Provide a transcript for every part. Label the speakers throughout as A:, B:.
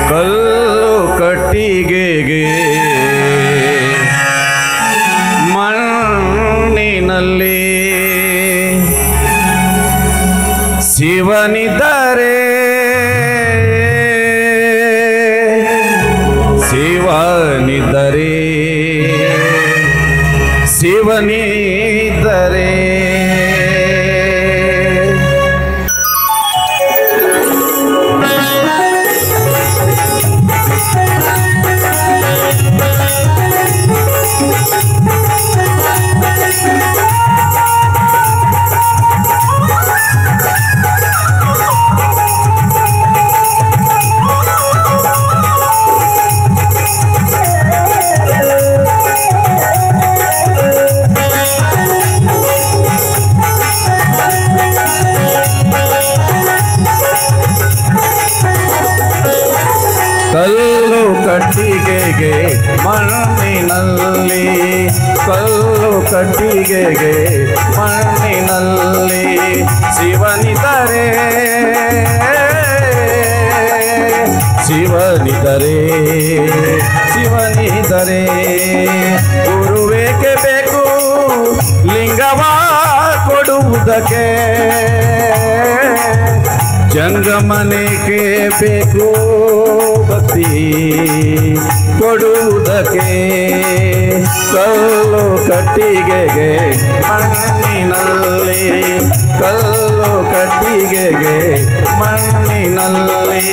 A: ಕಲ್ಲು ಕಟ್ಟಿಗೆಗೆ ಮಣ್ಣಿನಲ್ಲಿ ಶಿವನಿದ್ದರೆ ಶಿವನಿದ್ದರೆ ಶಿವನಿದ್ದರೆ ಕಲ್ಲು ಕಟ್ಟಿಗೆಗೆ ಮಣ್ಣಿನಲ್ಲಿ ಕಲ್ಲು ಕಟ್ಟಿಗೆಗೆ ಮಣ್ಣಿನಲ್ಲಿ ಶಿವನಿದ್ದರೆ ಶಿವನಿದ್ದರೆ ಶಿವನಿದ್ದರೆ ಗುರುವೇಕೆ ಬೇಕು ಲಿಂಗವ ಕೊಡುವುದಕ್ಕೆ ಜಂಗಮನೆಗೆ ಬೇಕು ಭಕ್ತಿ ಕೊಡುವುದಕ್ಕೆ ಕಲ್ಲು ಕಟ್ಟಿಗೆಗೆ ಮಣ್ಣಿನಲ್ಲಿ ಕಲ್ಲು ಕಟ್ಟಿಗೆಗೆ ಮಣ್ಣಿನಲ್ಲಿ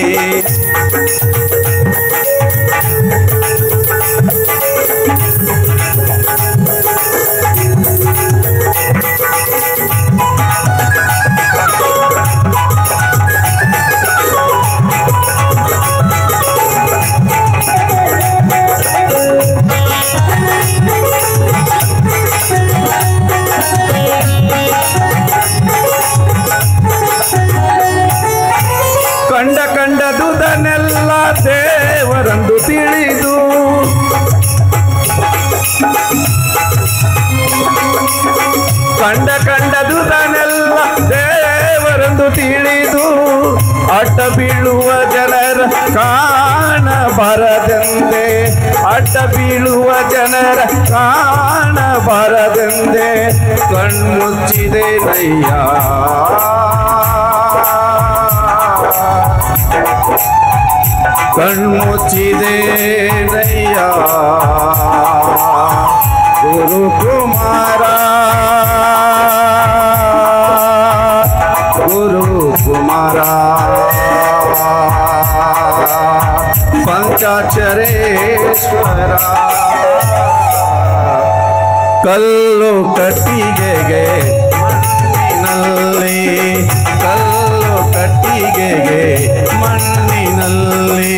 A: ಕಂಡದುದನ್ನೆಲ್ಲ ದೇವರಂದು ತಿಳಿದು ಕಂಡದುದನ್ನೆಲ್ಲ ದೇವರಂದು ತಿಳಿದು ಅಡ್ಡ ಬೀಳುವ ಜನರ ಕಾಣಬಾರದೆಂದೆ ಅಡ್ಡ ಬೀಳುವ ಜನರ ಕಾಣಬಾರದೆಂದೆ ಕಣ್ಮುಚ್ಚಿದೆ ನಯ್ಯ ಕಣ್ಮುಚ್ಚಿದೆ ನಯ್ಯ ಗುರುಕುಮಾರ ಗುರುಕುಮಾರ ಪಂಚಾಕ್ಷರೇಶ್ವರ ಕಲ್ಲು ಕಟ್ಟಿಗೆಗೆ ಮಣ್ಣಿನಲ್ಲಿ ಕಲ್ಲು ಕಟ್ಟಿಗೆಗೆ ಮಣ್ಣಿನಲ್ಲಿ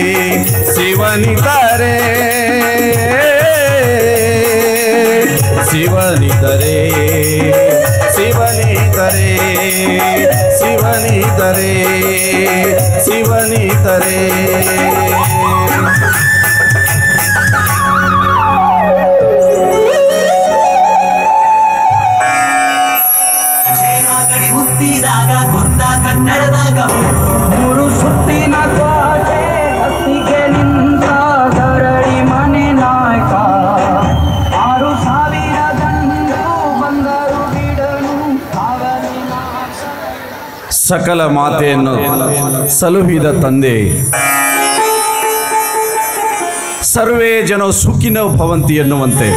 A: ಶಿವನಿದ್ದರೆ ಶಿವನಿದ್ದರೆ ಶಿವನಿದ್ದರೆ ಶಿವನಿದ್ದರೆ ಶಿವನಿದ್ದರೆ
B: ಹುಟ್ಟಿದಾಗ ಕೊಂದ ಕನ್ನಡದಾಗ ಮೂರು ಸುತ್ತಿನ ಕೋಟೆ ಹತ್ತಿಗೆ ನಿಂತ ಗರಡಿ ಮನೆ ನಾಯಕ 6,000 ದಂಡು ಬಂದರು ಬಿಡಲು
A: ಸಕಲ ಮಾತೆಯನ್ನು ಸಲುಹಿದ ತಂದೆ ಸರ್ವೇ ಜನ ಸುಖಿನೋ ಭವಂತಿ ಎನ್ನುವಂತೆ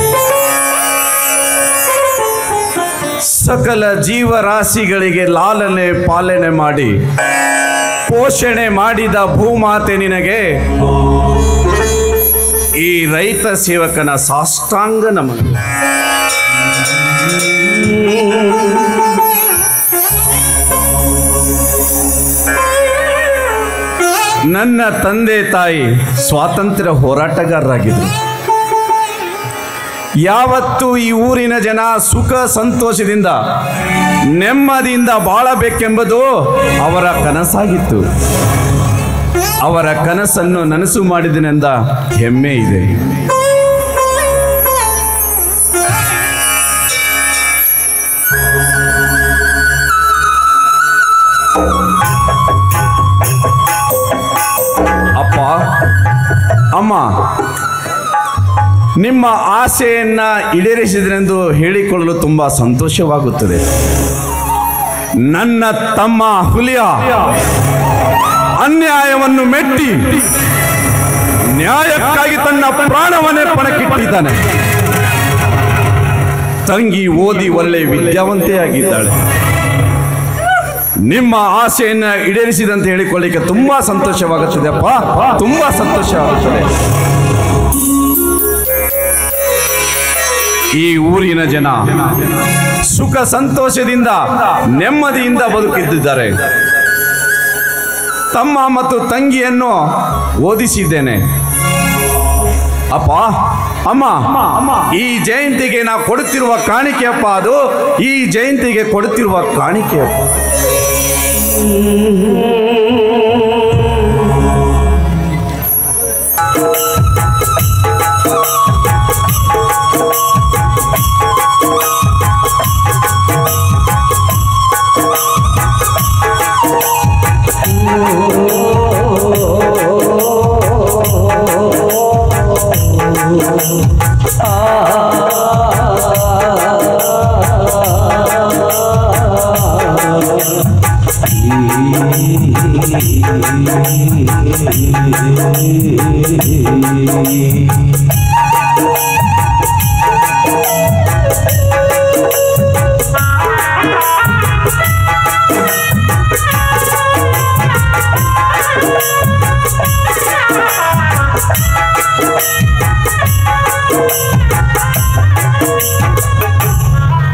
A: ಸಕಲ ಜೀವರಾಶಿಗಳಿಗೆ ಲಾಲನೆ ಪಾಲನೆ ಮಾಡಿ ಪೋಷಣೆ ಮಾಡಿದ ಭೂಮಾತೆ ನಿನಗೆ ಈ ರೈತ ಸೇವಕನ ಸಾಷ್ಟಾಂಗ ನಮನ. ನನ್ನ ತಂದೆ ತಾಯಿ ಸ್ವಾತಂತ್ರ್ಯ ಹೋರಾಟಗಾರರಾಗಿದ್ದರು. ಯಾವತ್ತೂ ಈ ಊರಿನ ಜನ ಸುಖ ಸಂತೋಷದಿಂದ ನೆಮ್ಮದಿಯಿಂದ ಬಾಳಬೇಕೆಂಬುದು ಅವರ ಕನಸಾಗಿತ್ತು. ಅವರ ಕನಸನ್ನು ನನಸು ಮಾಡಿದನೆಂದ ಹೆಮ್ಮೆ ಇದೆ. ಅಪ್ಪ ಅಮ್ಮ, ನಿಮ್ಮ ಆಸೆಯನ್ನ ಈಡೇರಿಸಿದರೆಂದು ಹೇಳಿಕೊಳ್ಳಲು ತುಂಬಾ ಸಂತೋಷವಾಗುತ್ತದೆ. ನನ್ನ ತಮ್ಮ ಹುಲಿಯ ಅನ್ಯಾಯವನ್ನು ಮೆಟ್ಟಿ ನ್ಯಾಯಕ್ಕಾಗಿ ತನ್ನ ಪ್ರಾಣವನ್ನೇ ಪಣಕ್ಕಿಟ್ಟಿದ್ದಾನೆ. ತಂಗಿ ಓದಿ ಒಳ್ಳೆ ವಿದ್ಯಾವಂತೆಯಾಗಿದ್ದಾಳೆ. ನಿಮ್ಮ ಆಸೆಯನ್ನ ಈಡೇರಿಸಿದಂತೆ ಹೇಳಿಕೊಳ್ಳಿಕ್ಕೆ ತುಂಬಾ ಸಂತೋಷವಾಗುತ್ತದೆ ಅಪ್ಪ, ತುಂಬಾ ಸಂತೋಷವಾಗುತ್ತದೆ. ಈ ಊರಿನ ಜನ ಸುಖ ಸಂತೋಷದಿಂದ ನೆಮ್ಮದಿಯಿಂದ ಬದುಕಿದ್ದಾರೆ. ತಮ್ಮ ಮತ್ತು ತಂಗಿಯನ್ನು ಓದಿಸಿದ್ದೇನೆ. ಅಪ್ಪ ಅಮ್ಮ, ಈ ಜಯಂತಿಗೆ ನಾ ಕೊಡುತ್ತಿರುವ ಕಾಣಿಕೆ ಅಪ್ಪ, ಅದು ಈ ಜಯಂತಿಗೆ ಕೊಡುತ್ತಿರುವ ಕಾಣಿಕೆ ಅಪ್ಪ.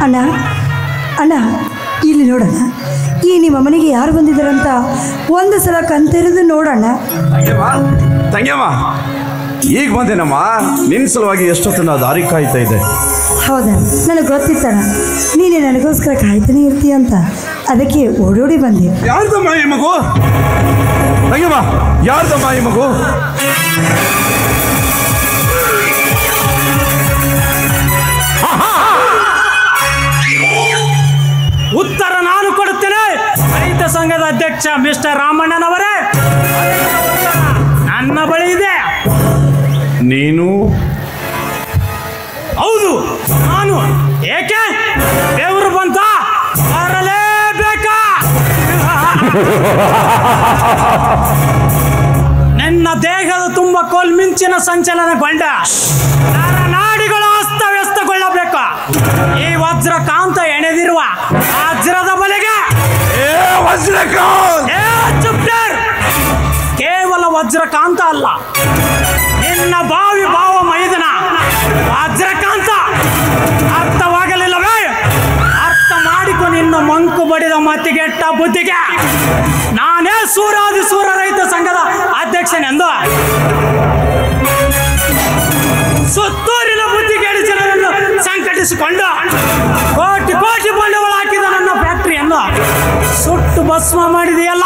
C: ಅಣ್ಣ ಅಣ್ಣ, ಇಲ್ಲಿ ನೋಡೋಣ, ಈ ನಿಮ್ಮ ಮನೆಗೆ ಯಾರು ಬಂದಿದ್ದಾರಂತ ಒಂದು ಸಲ ಕಣ್ತೆರೆದು ನೋಡೋಣ.
A: ತಂಗ್ಯಮ್ಮ, ಈಗ ಬಂದೇನಮ್ಮ. ನಿನ್ನ ಸಲುವಾಗಿ ಎಷ್ಟೊತ್ತು ನಾವು ದಾರಿ ಕಾಯ್ತಾ ಇದ್ದೆ.
C: ಹೌದಾ, ನನಗೆ ಗೊತ್ತಿತ್ತಣ್ಣ ನೀನೇ ನನಗೋಸ್ಕರ ಕಾಯ್ತಾನೆ ಇರ್ತೀಯ ಅಂತ, ಅದಕ್ಕೆ ಓಡೋಡಿ ಬಂದೆ.
A: ಯಾರ್ದಮ್ಮ ಈ ಮಗು? ತಂಗ್ಯಮ್ಮ, ಯಾರ್ದಮ್ಮ ಈ ಮಗು?
D: ಉತ್ತರ ನಾನು ಕೊಡುತ್ತೇನೆ. ರೈತ ಸಂಘದ ಅಧ್ಯಕ್ಷ ಮಿಸ್ಟರ್ ರಾಮಣ್ಣನವರೇ, ನನ್ನ ಬಳಿ ಇದೆ.
A: ನೀನು?
D: ಹೌದು, ನಾನು. ಏಕೆ? ದೇವರು ಬಂತ ಬರಲೇಬೇಕಾ? ನನ್ನ ದೇಹದ ತುಂಬ ಕೋಲ್ಮಿಂಚಿನ ಸಂಚಲನಗೊಂಡ ನಾಡಿಗಳು ಅಸ್ತವ್ಯಸ್ತಗೊಳ್ಳಬೇಕು. ಈ ವಜ್ರಕಾಂತ ಎಣೆದಿರುವ ವಜ್ರದ ಬಲೆಗೆ ಕೇವಲ ವಜ್ರಕಾಂತ ಅಲ್ಲ, ನಿನ್ನ ಭಾವಿ ಭಾವ ಮೈದನ ವಜ್ರಕಾಂತ. ಅರ್ಥವಾಗಲಿಲ್ಲವೇ? ಅರ್ಥ ಮಾಡಿಕೊ ನಿನ್ನ ಮಂಕು ಬಡಿದ ಮತಿಗೆಟ್ಟ ಬುದ್ಧಿಗೆ. ನಾನೇ ಸೂರಾದಿ ಸೂರ ರೈತ ಸಂಘದ ಅಧ್ಯಕ್ಷನೆಂದು ಸುತ್ತೂರಿನ ಬುದ್ಧಿಗೇಡಿಸರನ್ನು ಸಂಕಟಿಸಿಕೊಂಡು ಕೋಟಿ ಕೋಟಿ ಬಂಡವಾಳ ಹಾಕಿದ ನನ್ನ ಫ್ಯಾಕ್ಟರಿಯನ್ನು ಸುಟ್ಟು ಭಸ್ಮ ಮಾಡಿದೆಯಲ್ಲ,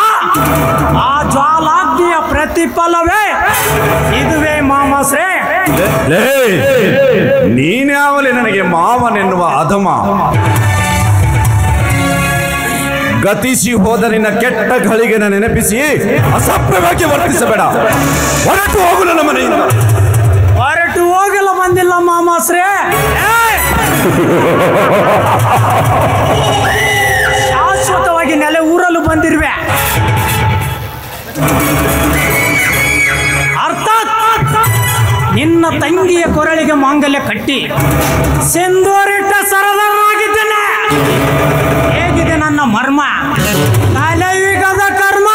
D: ಆ ಜ್ವಾಲಾಗ್ನಿಯ ಪ್ರತಿಫಲವೇ ಇದುವೇ ಮಾಮಾಶ್ರೇ.
A: ನೀನ್ಯಾವಲೇ ನನಗೆ ಮಾವನೆನ್ನುವ ಅಧಮ? ಗತಿಸಿ ಹೋದ ನಿನ್ನ ಕೆಟ್ಟ ಘಳಿಗೆನ ನೆನಪಿಸಿ ಅಸಭ್ಯವಾಗಿ ವರ್ತಿಸಬೇಡ. ಹೊರಟು ಹೋಗು ನನ್ನ ಮನೆಯಿಂದ.
D: ಹೊರಟು ಹೋಗಲು ಬಂದಿಲ್ಲ ಮಾಮಾಶ್ರೇ. ಶಾಶ್ವತವಾಗಿ ನೆಲೆ ಊರಲು ಬಂದಿರುವೆ. ಅರ್ಥಾತ್ ನಿನ್ನ ನಿನ್ನ ತಂಗಿಯ ಕೊರಳಿಗೆ ಮಾಂಗಲ್ಯ ಕಟ್ಟಿ ಸಿಂಧೂರಿಟ್ಟ ಸರದಾರನಾಗಿದ್ದೇನೆ. ಹೇಗಿದೆ ನನ್ನ ಮರ್ಮ, ಕಲಯುಗದ ಕರ್ಮ.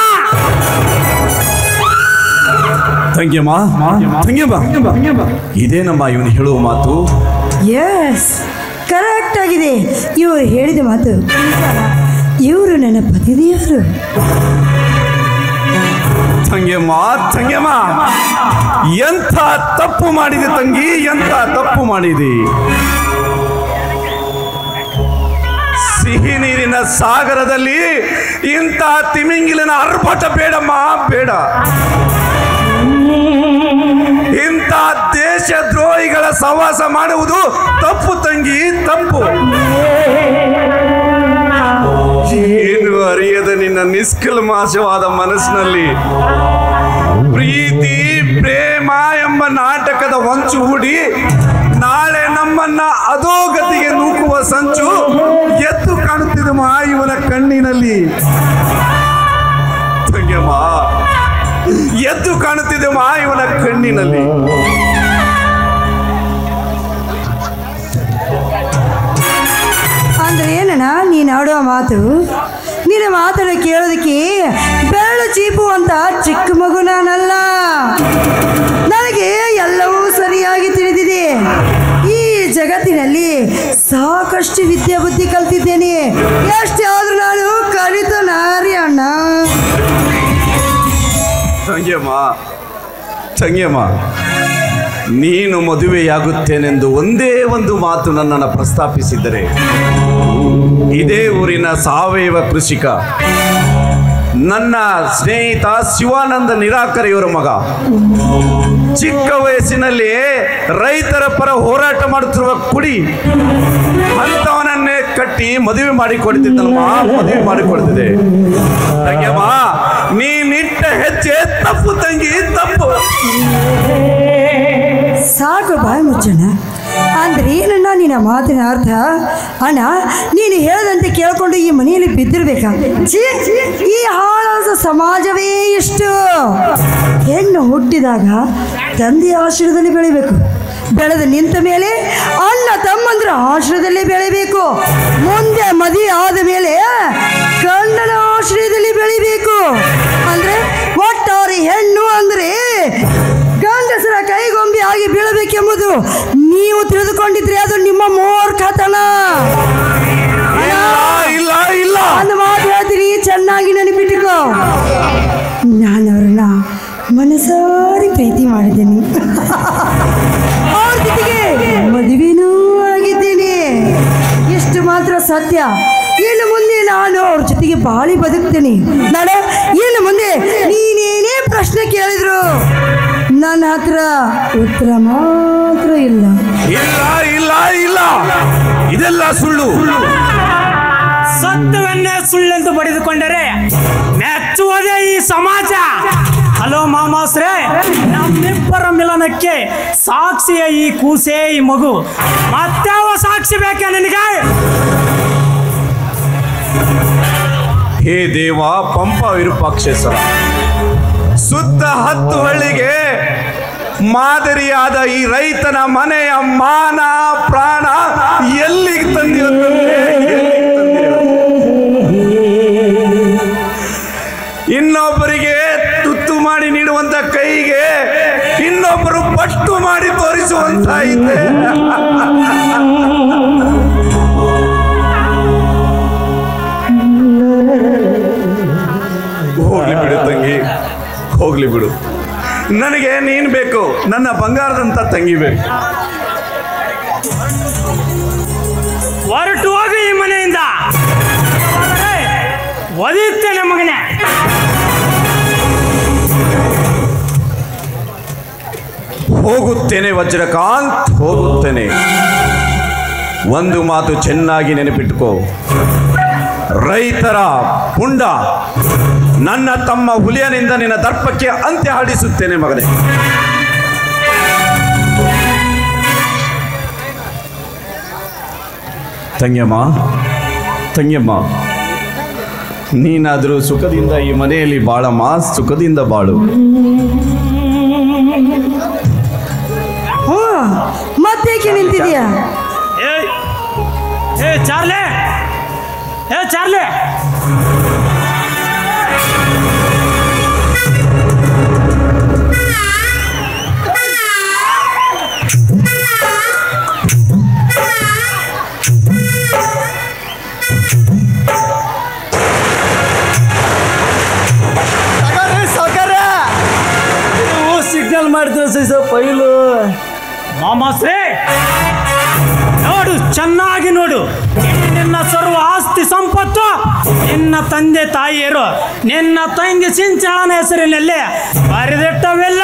A: ತಂಗಿಯಮ್ಮ, ಇದೇನಮ್ಮ ಇವನು ಹೇಳುವ ಮಾತು?
C: ಎಸ್, ಕರೆಕ್ಟ್ ಆಗಿದೆ ಇವರು ಹೇಳಿದ ಮಾತು. ಇವರು ನನ್ನ ಪತಿದೇವರು.
A: ತಂಗಿಯಮ್ಮ, ಎಂಥ ತಪ್ಪು ಮಾಡಿದೆ ತಂಗಿ, ಎಂಥ ತಪ್ಪು ಮಾಡಿದೆ. ಸಿಹಿ ನೀರಿನ ಸಾಗರದಲ್ಲಿ ಇಂಥ ತಿಮಿಂಗಿಲಿನ ಆರ್ಭಟ ಬೇಡಮ್ಮ, ಬೇಡ. ಇಂಥ ದೇಶದ್ರೋಹಿಗಳ ಸಹವಾಸ ಮಾಡುವುದು ತಪ್ಪು ತಂಗಿ, ತಪ್ಪು. ಏನು ಅರಿಯದ ನಿನ್ನ ನಿಷ್ಕಲ್ಮಾಶವಾದ ಮನಸ್ಸಿನಲ್ಲಿ ಪ್ರೀತಿ ಪ್ರೇಮ ಎಂಬ ನಾಟಕದ ಹೊಂಚು ಹೂಡಿ ನಾಳೆ ನಮ್ಮನ್ನ ಅಧೋಗತಿಗೆ ನೂಕುವ ಸಂಚು ಎದ್ದು ಕಾಣುತ್ತಿದಮ್ಮ ಇವನ ಕಣ್ಣಿನಲ್ಲಿ. ತಂಗಿಯಮ್ಮ, ಎದ್ದು ಕಾಣುತ್ತಿದೆಮ್ಮ ಇವನ ಕಣ್ಣಿನಲ್ಲಿ.
C: ಅಂದ್ರೆ ಏನಣ್ಣ ನೀನು ಆಡುವ ಮಾತು? ನಿನ್ನ ಮಾತನ್ನು ಕೇಳೋದಕ್ಕೆ ಬೆರಳು ಚೀಪುವಂತ ಚಿಕ್ಕ ಮಗು ನಾನಲ್ಲ. ನನಗೆ ಎಲ್ಲವೂ ಸರಿಯಾಗಿ ತಿಳಿದಿದೆ. ಈ ಜಗತ್ತಿನಲ್ಲಿ ಸಾಕಷ್ಟು ವಿದ್ಯೆ ಬುದ್ಧಿ ಕಲ್ತಿದ್ದೇನೆ. ಎಷ್ಟೇ ಆದ್ರೂ ನಾನು ಕಲಿತ ನಾರಿ ಅಣ್ಣ.
A: ತಂಗಿಯಮ್ಮ, ನೀನು ಮದುವೆಯಾಗುತ್ತೇನೆಂದು ಒಂದೇ ಒಂದು ಮಾತು ನನ್ನನ್ನು ಪ್ರಸ್ತಾಪಿಸಿದ್ದರೆ ಇದೇ ಊರಿನ ಸಾವಯವ ಕೃಷಿಕ ನನ್ನ ಸ್ನೇಹಿತ ಶಿವಾನಂದ ನಿರಾಕರಿಯವರ ಮಗ ಚಿಕ್ಕ ವಯಸ್ಸಿನಲ್ಲಿ ರೈತರ ಪರ ಹೋರಾಟ ಮಾಡುತ್ತಿರುವ ಕುಡಿ ಅಂತವನನ್ನೇ ಕಟ್ಟಿ ಮದುವೆ ಮಾಡಿಕೊಡ್ತಿದ್ದಲ್ಮ, ಮದುವೆ ಮಾಡಿಕೊಡ್ತಿದೆ. ತಂಗಿಯಮ್ಮ, ನೀನಿಟ್ಟ ಹೆಜ್ಜೆ ತಪ್ಪು ತಂಗಿ, ತಪ್ಪು.
C: ಸಾಕು ಬಾಯ್ ಮುಚ್ಚಣ್ಣ. ಅಂದ್ರೆ ಏನಣ್ಣ ನಿನ್ನ ಮಾತಿನ ಅರ್ಥ? ಅಣ್ಣ, ನೀನು ಹೇಳದಂತೆ ಕೇಳ್ಕೊಂಡು ಈ ಮನೆಯಲ್ಲಿ ಬಿದ್ದಿರ್ಬೇಕಾ? ಈ ಹಾಳಾದ ಸಮಾಜವೇ ಇಷ್ಟು. ಹೆಣ್ಣು ಹುಟ್ಟಿದಾಗ ತಂದೆಯ ಆಶ್ರಯದಲ್ಲಿ ಬೆಳಿಬೇಕು. ಬೆಳೆದು ನಿಂತ ಮೇಲೆ ಅಣ್ಣ ತಮ್ಮಂದ್ರ ಆಶ್ರಯದಲ್ಲಿ ಬೆಳಿಬೇಕು. ಮುಂದೆ ಮದುವೆ ಆದ ಮೇಲೆ ಗಂಡನ ಆಶ್ರಯದಲ್ಲಿ ಬೆಳಿಬೇಕು. ಅಂದ್ರೆ ಒಟ್ಟಾರೆ ಹೆಣ್ಣು ಅಂದ್ರೆ ಗಂಡಸರ ಕೈಗೊಂಬೆ ಆಗಿ ಬೀಳಬೇಕೆಂಬುದು ನೀವು ತಿಳಿದುಕೊಂಡಿದ್ರೆ ಅದು ನಿಮ್ಮ ಮೂರ್ಖತನ. ಒಂದು ಮಾತು ಹೇಳ್ತೀನಿ, ಚೆನ್ನಾಗಿ ನೆನಪಿಟ್ಟುಕೋ. ನಾನು ಅವ್ರನ್ನ ಮನಸಾರಿ ಪ್ರೀತಿ ಮಾಡಿದ್ದೇನೆ. ಅವ್ರ ಜೊತೆಗೆ ಮದುವೆನೂ ಆಗಿದ್ದೇನೆ. ಎಷ್ಟು ಮಾತ್ರ ಸತ್ಯ. ಇನ್ನು ಮುಂದೆ ನಾನು ಅವ್ರ ಜೊತೆಗೆ ಬಾಳಿ ಬದುಕ್ತೇನೆ. ನಾಳೆ ಇನ್ನು ಮುಂದೆ ನೀನೇನೇ ಪ್ರಶ್ನೆ ಕೇಳಿದ್ರು ನನ್ನ ಹತ್ರ ಉತ್ತರ ಮಾತ್ರ ಇಲ್ಲ.
A: ಇಲ್ಲ, ಇದೆಲ್ಲ ಸುಳ್ಳು.
D: ಸತ್ಯವನ್ನೇ ಸುಳ್ಳೆಂದು ಬಡಿದುಕೊಂಡರೆ ಮೆಚ್ಚುವುದೇ ಈ ಸಮಾಜ. ಹಲೋ ಮಾಮಾಸ್ರೇ, ನಮ್ಮಿಬ್ಬರ ಮಿಲನಕ್ಕೆ ಸಾಕ್ಷಿಯ ಈ ಕೂಸೆ, ಈ ಮಗು. ಮತ್ತಾವ ಸಾಕ್ಷಿ ಬೇಕೆ ನಿನಗೆ?
A: ಹೇ ದೇವ, ಪಂಪ ವಿರೂಪಾಕ್ಷೇಶ್ವರ, ಸುತ್ತ 10 ಹಳ್ಳಿಗೆ ಮಾದರಿಯಾದ ಈ ರೈತನ ಮನೆಯ ಮಾನ ಪ್ರಾಣ ಎಲ್ಲಿಗೆ ತಂದಿರೋ? ಇನ್ನೊಬ್ಬರಿಗೆ ತುತ್ತು ಮಾಡಿ ನೀಡುವಂತ ಕೈಗೆ ಇನ್ನೊಬ್ಬರು ಪಟ್ಟು ಮಾಡಿ ತೋರಿಸುವಂತ ಇದೆ. ಹೋಗ್ಲಿ ಬಿಡು ತಂಗಿ, ಹೋಗ್ಲಿ ಬಿಡು. ನನಗೆ ನೀನು ಬೇಕು, ನನ್ನ ಬಂಗಾರದಂತ ತಂಗಿ ಬೇಕು.
D: ಹೊರಟು ಹೋಗಿ ಈ ಮನೆಯಿಂದ. ಒದಿಯುತ್ತೇನೆ ಮಗನೇ.
A: ಹೋಗುತ್ತೇನೆ ವಜ್ರಕಾಂತ್, ಹೋಗುತ್ತೇನೆ. ಒಂದು ಮಾತು ಚೆನ್ನಾಗಿ ನೆನಪಿಟ್ಟುಕೋ, ರೈತರ ಪುಂಡ ನನ್ನ ತಮ್ಮ ಹುಲಿಯನಿಂದ ನಿನ್ನ ದರ್ಪಕ್ಕೆ ಅಂತ್ಯ ಹಾಡಿಸುತ್ತೇನೆ ಮಗನೇ. ತಂಗಿಯಮ್ಮ, ನೀನಾದರೂ ಸುಖದಿಂದ ಈ ಮನೆಯಲ್ಲಿ ಬಾಳಮ್ಮ, ಸುಖದಿಂದ ಬಾಳು.
C: ಯಾಕೆ ನಿಂತಿದೀಯಾ?
D: ಏ ಚಾರ್ಲಿ, ಏ ಚಾರ್ಲಿ,
B: ಸಿಗ್ನಲ್ ಮಾಡ್ತೀರ ಪೈಲು
D: ಮಾಮಾಶ್ರೇ, ನೋಡು, ಚೆನ್ನಾಗಿ ನೋಡು. ನಿನ್ನ ಸರ್ವ ಆಸ್ತಿ ಸಂಪತ್ತು ನಿನ್ನ ತಂದೆ ತಾಯಿಯರು ನಿನ್ನ ತಂಗಿ ಸಿಂಚಳನ ಹೆಸರಿನಲ್ಲಿ ಬರೆದಿಟ್ಟವೆಲ್ಲ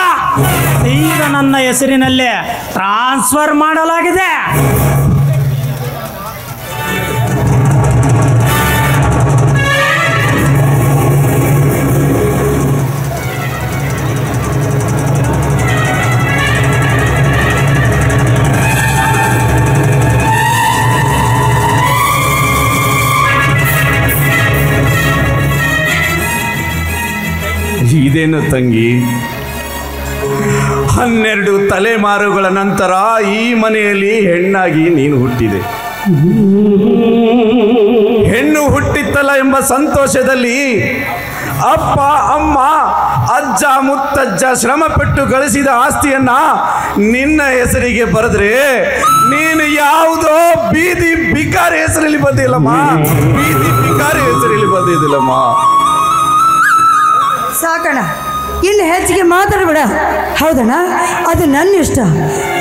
D: ಈಗ ನನ್ನ ಹೆಸರಿನಲ್ಲಿ ಟ್ರಾನ್ಸ್ಫರ್ ಮಾಡಲಾಗಿದೆ.
A: ಇದೇನು ತಂಗಿ, 12 ತಲೆಮಾರುಗಳ ನಂತರ ಈ ಮನೆಯಲ್ಲಿ ಹೆಣ್ಣಾಗಿ ನೀನು ಹುಟ್ಟಿದೆ. ಹೆಣ್ಣು ಹುಟ್ಟಿತ್ತಲ್ಲ ಎಂಬ ಸಂತೋಷದಲ್ಲಿ ಅಪ್ಪ ಅಮ್ಮ ಅಜ್ಜ ಮುತ್ತಜ್ಜ ಶ್ರಮಪಟ್ಟು ಗಳಿಸಿದ ಆಸ್ತಿಯನ್ನ ನಿನ್ನ ಹೆಸರಿಗೆ ಬರೆದ್ರೆ ನೀನು ಯಾವುದೋ ಬೀದಿ ಬಿಕಾರಿ ಹೆಸರಲ್ಲಿ ಬಂದಿಲ್ಲಮ್ಮ. ಬೀದಿ ಬಿಕಾರಿ ಹೆಸರಲ್ಲಿ ಬಂದಿದ್ದಿಲ್ಲಮ್ಮ.
C: ಸಾಕಣ, ಇನ್ನು ಹೆಚ್ಚಿಗೆ ಮಾತಾಡಬೇಡ. ಹೌದಣ್ಣ, ಅದು ನನ್ನ ಇಷ್ಟ.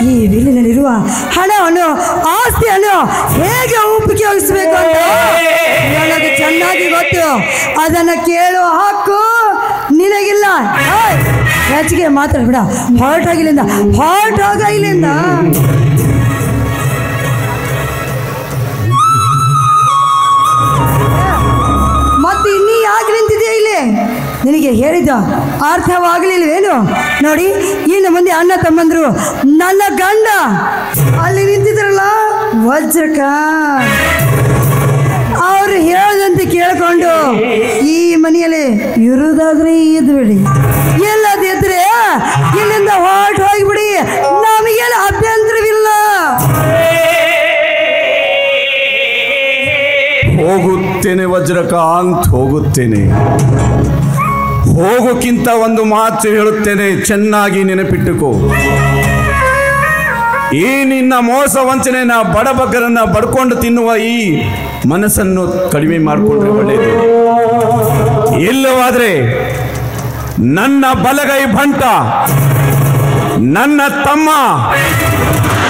C: ಈ ವಿಲ್ಲಿನಲ್ಲಿರುವ ಹಣವನ್ನು ಆಸ್ತಿಯನ್ನು ಹೇಗೆ ಉಪಯೋಗಿಸಬೇಕು ಅಂತ ನನಗೆ ಚೆನ್ನಾಗಿ ಗೊತ್ತು. ಅದನ್ನು ಕೇಳುವ ಹಕ್ಕು ನಿನಗಿಲ್ಲ. ಹೆಚ್ಚಿಗೆ ಮಾತಾಡಬೇಡ. ಹೊರಟಾಗಿಲ್ಲಿಂದ, ಹೊರಟಾಗ ಇಲ್ಲಿಂದ. ಮತ್ತೆ ಇನ್ನೀ ಯಾಕೆ ನಿಂತಿದೆಯಾ ಇಲ್ಲಿ? ನಿನಗೆ ಹೇಳಿದ್ದ ಅರ್ಥವಾಗಲಿಲ್ವೇನು? ನೋಡಿ, ಇನ್ನು ಮುಂದೆ ಅಣ್ಣ ತಮ್ಮಂದ್ರು ನನ್ನ ಗಂಡ ಅಲ್ಲಿ ನಿಂತಿದ್ರಲ್ಲ ವಜ್ರಕ, ಅವರು ಹೇಳದಂತೆ ಕೇಳಿಕೊಂಡು ಈ ಮನೆಯಲ್ಲಿ ಇರುವುದಾದ್ರೆ ಇದ್ದು ಬಿಡಿ, ಎಲ್ಲದಿದ್ರೆ ಇಲ್ಲಿಂದ ಹೊರಟು ಹೋಗಿಬಿಡಿ. ನಮಗೇನು ಅಭ್ಯಂತರವಿಲ್ಲ.
A: ಹೋಗುತ್ತೇನೆ ವಜ್ರಕಾಂತ್, ಹೋಗುತ್ತೇನೆ. ಹೋಗೋಕ್ಕಿಂತ ಒಂದು ಮಾತು ಹೇಳುತ್ತೇನೆ, ಚೆನ್ನಾಗಿ ನೆನಪಿಟ್ಟುಕೋ. ಈ ನಿನ್ನ ಮೋಸ ವಂಚನೆನ ಬಡಬಗ್ಗರನ್ನ ಬಡ್ಕೊಂಡು ತಿನ್ನುವ ಈ ಮನಸ್ಸನ್ನು ಕಡಿಮೆ ಮಾಡಿಕೊಂಡ್ರೆ ಒಳ್ಳೆಯದು. ಇಲ್ಲವಾದ್ರೆ ನನ್ನ ಬಲಗೈ ಬಂಟ, ನನ್ನ ತಮ್ಮ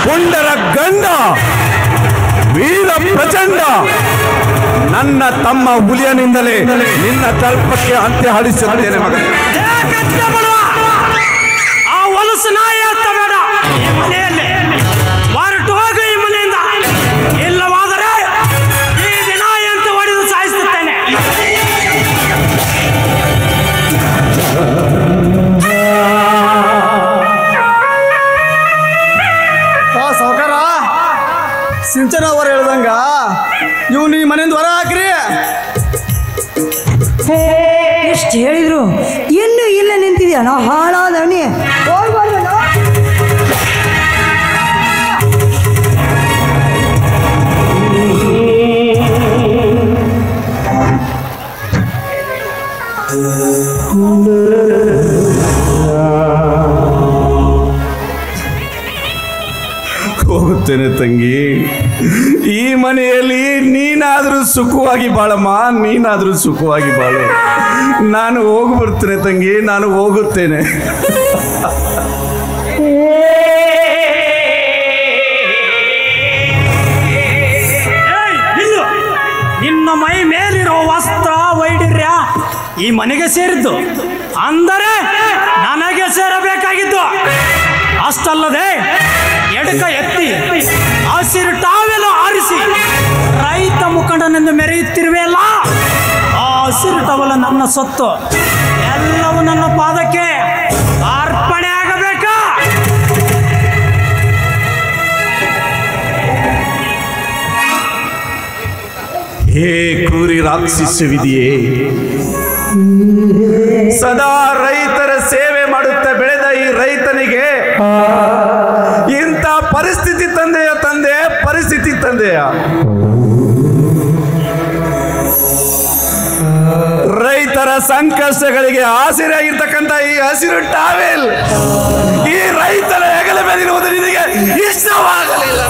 A: ಪುಂಡರ ಗಂಡ ವೀರ ಪ್ರಚಂಡ, ನನ್ನ ತಮ್ಮ ಹುಲಿಯನಿಂದಲೇ ನಿನ್ನ ತಲ್ಪಕ್ಕೆ ಅಂತ್ಯ ಹಾಡಿಸುತ್ತೇನೆ ಮಗ.
D: ಆ ಹೊಲಸು ನಾಯಿ ಅಂತ ಬೇಡ, ಈ ಮನೆಯಲ್ಲಿ ಹೊರಟು ಹೋಗ ಈ ಮನೆಯಿಂದ. ಇಲ್ಲವಾದರೆ ಈ ದಿನ ಅಂತ ಹೊಡೆದು ಸಾಯಿಸುತ್ತೇನೆ.
B: ಸಾವುಕಾರ, ಸಿಂಚನ ಅವರು ಹೇಳ್ದಂಗ ಇವ್ನು ಈ ಮನೆಯಿಂದ ಹೊರ ಹಾಕ್ರಿ.
C: ಎಷ್ಟು ಹೇಳಿದ್ರು ಇನ್ನು ಇಲ್ಲ ನಿಂತಿದ್ಯಾ? ನಾ ಹಾಳಾದವನಿ.
A: ಹೋಗುತ್ತೇನೆ ತಂಗಿ. ಈ ಮನೆಯಲ್ಲಿ ನೀನಾದರೂ ಸುಖವಾಗಿ ಬಾಳಮ್ಮ, ನೀನಾದರೂ ಸುಖವಾಗಿ ಬಾಳು. ನಾನು ಹೋಗ್ಬಿಡ್ತೇನೆ ತಂಗಿ, ನಾನು ಹೋಗುತ್ತೇನೆ.
D: ನಿನ್ನ ಮೈ ಮೇಲಿರೋ ವಸ್ತ್ರ ವೈಢರ್ಯ ಈ ಮನೆಗೆ ಸೇರಿದ್ದು, ಅಂದರೆ ನನಗೆ ಸೇರಬೇಕಾಗಿದ್ದು. ಅಷ್ಟಲ್ಲದೆ ಎಡಕ ಎತ್ತಿ ಹಸಿರು ಟಾವೆಲ್ಲ ಆರಿಸಿ ರೈತ ಮುಖಂಡನೆಂದು ಮೆರೆಯುತ್ತಿರುವೆಯಲ್ಲ, ಆ ಹಸಿರು ಟವಲ ನನ್ನ ಸೊತ್ತು, ಎಲ್ಲವೂ ನನ್ನ ಪಾದಕ್ಕೆ ಅರ್ಪಣೆ ಆಗಬೇಕಾ?
A: ಹೇ ಕ್ರೂರಿ ರಾಕ್ಷಸವಿದೆಯೇ, ಸದಾ ರೈತರ ಸೇವೆ ಮಾಡುತ್ತಾ ಬೆಳೆದ ಈ ರೈತನಿಗೆ ಇಂಥ ಪರಿಸ್ಥಿತಿ ತಂದೆಯ ರೈತರ ಸಂಕಷ್ಟಗಳಿಗೆ ಆಸರೆಯಾಗಿರ್ತಕ್ಕಂಥ ಈ ಹಸಿರು ಟಾವೆಲ್ ಈ ರೈತರ ಹೆಗಲ ಮೇಲಿರುವುದು ನಿನಗೆ ಇಷ್ಟವಾಗಲಿಲ್ಲ.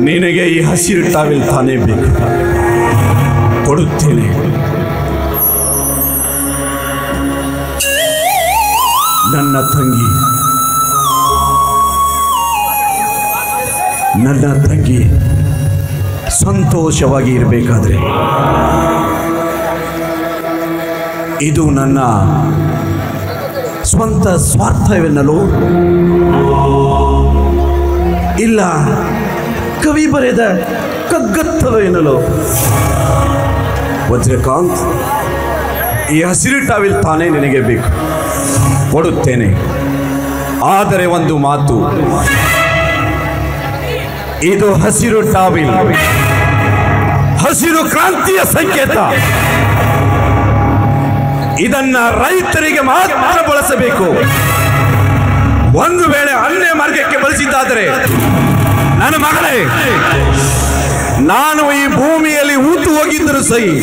A: ನಿನಗೆ ಈ ಹಸಿರು ಟಾವೆಲ್ ತಾನೇ ಬೇಕು, ಕೊಡುತ್ತೇನೆ. ನನ್ನ ತಂಗಿ ಸಂತೋಷವಾಗಿ ಇರಬೇಕಾದ್ರೆ ಇದು ನನ್ನ ಸ್ವಂತ ಸ್ವಾರ್ಥವೆನ್ನಲು ಇಲ್ಲ ಕವಿ ಬರೆದ ಕಗ್ಗತ್ತಲು ಎನ್ನಲು. ವಜ್ರಕಾಂತ್, ಈ ಹಸಿರು ಟಾವೆಲ್ ತಾನೇ ನಿನಗೆ ಬೇಕು, ಕೊಡುತ್ತೇನೆ. ಆದರೆ ಒಂದು ಮಾತು, ಇದು ಹಸಿರು ಟಾವೆಲ್ ಹಸಿರು ಕ್ರಾಂತಿಯ ಸಂಕೇತ. ಇದನ್ನ ರೈತರಿಗೆ ಮಾತ್ರ ಬಳಸಬೇಕು. ಒಂದು ವೇಳೆ ಅನ್ಯ ಮಾರ್ಗಕ್ಕೆ ಬಳಸಿದ್ದಾದರೆ ನನ್ನ ಮಗಳೇ, ನಾನು ಈ ಭೂಮಿಯಲ್ಲಿ ಊತು ಹೋಗಿದ್ದರು ಸಹಿ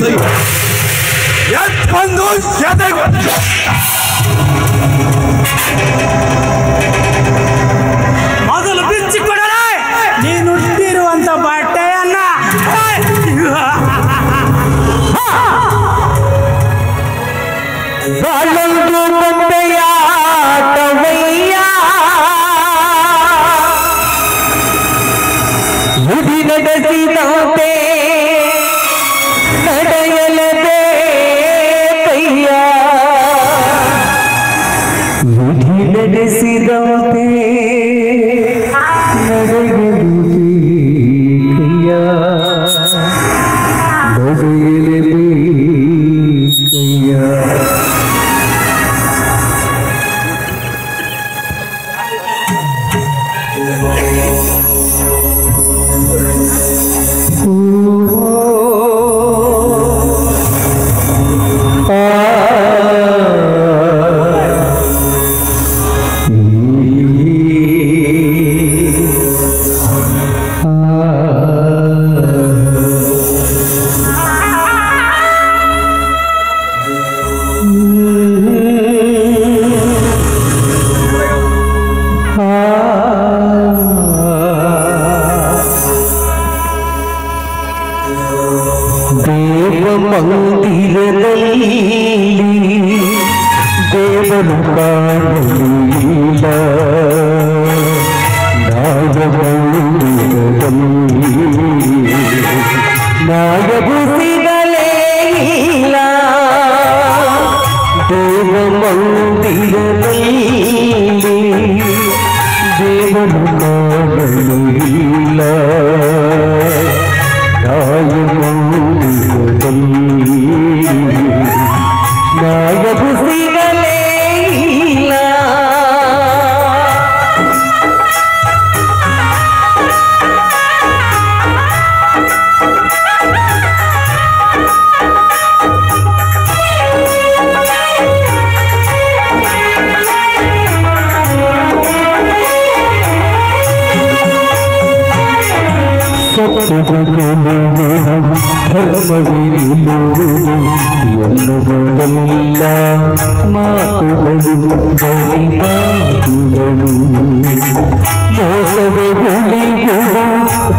D: ಮೊದಲು ಬಿಚ್ಚಿಕೊಡಲೇ ನೀನು ಹುಟ್ಟಿರುವಂತ ಬಟ್ಟೆಯನ್ನ.
E: ನಡೆಸಿದಂತೆ ನಡೆಯಲದೆ ಕೈಯ, ವಿಧಿ ನಡೆಸಿದಂತೆ ನಡೆಯಲದೆ ಕೈಯ, ನಡೆಯಲದೆ ಕೈಯ.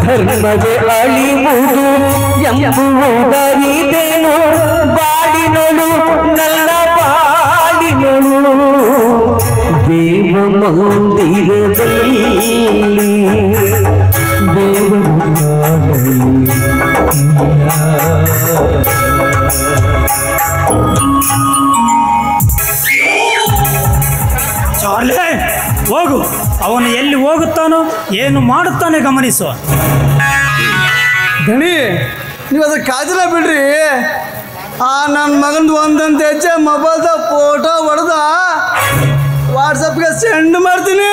E: ಧರ್ಮದ ಅಳಿವುದು ಎಂಬುವುದರಿದೇನು ಬಾಡಿನಳು ನನ್ನ ಬಾಡಿನಳು ದೇವ ಮಂದಿರದಲ್ಲಿ
D: ಚಾರ್ಲೆ, ಹೋಗು. ಅವನು ಎಲ್ಲಿ ಹೋಗುತ್ತಾನೋ ಏನು ಮಾಡುತ್ತಾನೆ ಗಮನಿಸು.
B: ದಣಿ, ನೀವು ಅದಕ್ಕೆ ಕಾಜಲ ಬಿಡ್ರಿ. ಆ ನನ್ನ ಮಗಂದು ಒಂದೊಂದು ಹೆಜ್ಜೆ ಮೊಬೈಲ್ದ ಫೋಟೋ ಹೊಡೆದ ವಾಟ್ಸಪ್ಗೆ ಸೆಂಡ್ ಮಾಡ್ತೀನಿ.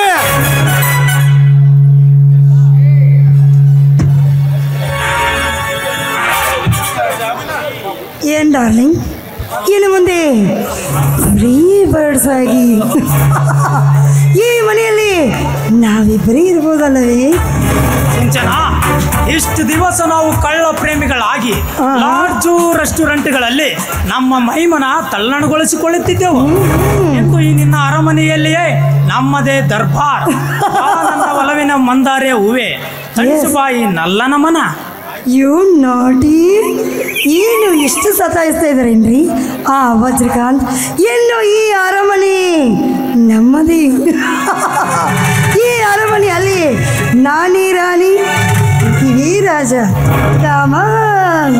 C: ಏನ್ ಡಾರ್ಲಿಂಗ್, ಇನ್ನು ಮುಂದೆ ಫ್ರೀ ಬರ್ಡ್ಸ್ ಆಗಿ ಈ ಮನೆಯಲ್ಲಿ ನಾವಿಬ್ಬರೇ ಇರ್ಬೋದಲ್ಲವೇ?
D: ಸಿಂಚನ, ಇಷ್ಟು ದಿವಸ ನಾವು ಕಳ್ಳ ಪ್ರೇಮಿಗಳಾಗಿ ಲಾಡ್ಜು ರೆಸ್ಟೋರೆಂಟ್ಗಳಲ್ಲಿ ನಮ್ಮ ಮೈಮನ ತಲ್ಲಣಗೊಳಿಸಿಕೊಳ್ಳುತ್ತಿದ್ದೆವು. ಎಂದು ಈ ನಿನ್ನ ಅರಮನೆಯಲ್ಲಿಯೇ ನಮ್ಮದೇ ದರ್ಬಾರ್. ನನ್ನ ಒಲವಿನ ಮಂದಾರೆ ಹೂವೆ ತಣಿಸುಬಾಯಿ ನಲ್ಲನ ಮನ.
C: ಯು ನಾಟಿ, ಏನು ಇಷ್ಟು ಸತಾಯಿಸ್ತಾ ಇದ್ದಾರೇನ್ರಿ ಆ ವಜ್ರಕಾಂತ್? ಎಲ್ಲೋ ಈ ಅರಮನೆ ನಮ್ಮದೇ. ಈ ಅರಮನೆಯಲ್ಲಿ ನಾನೇ ರಾಣಿ, ಇವೇ ರಾಜ. ಕಾಮನ್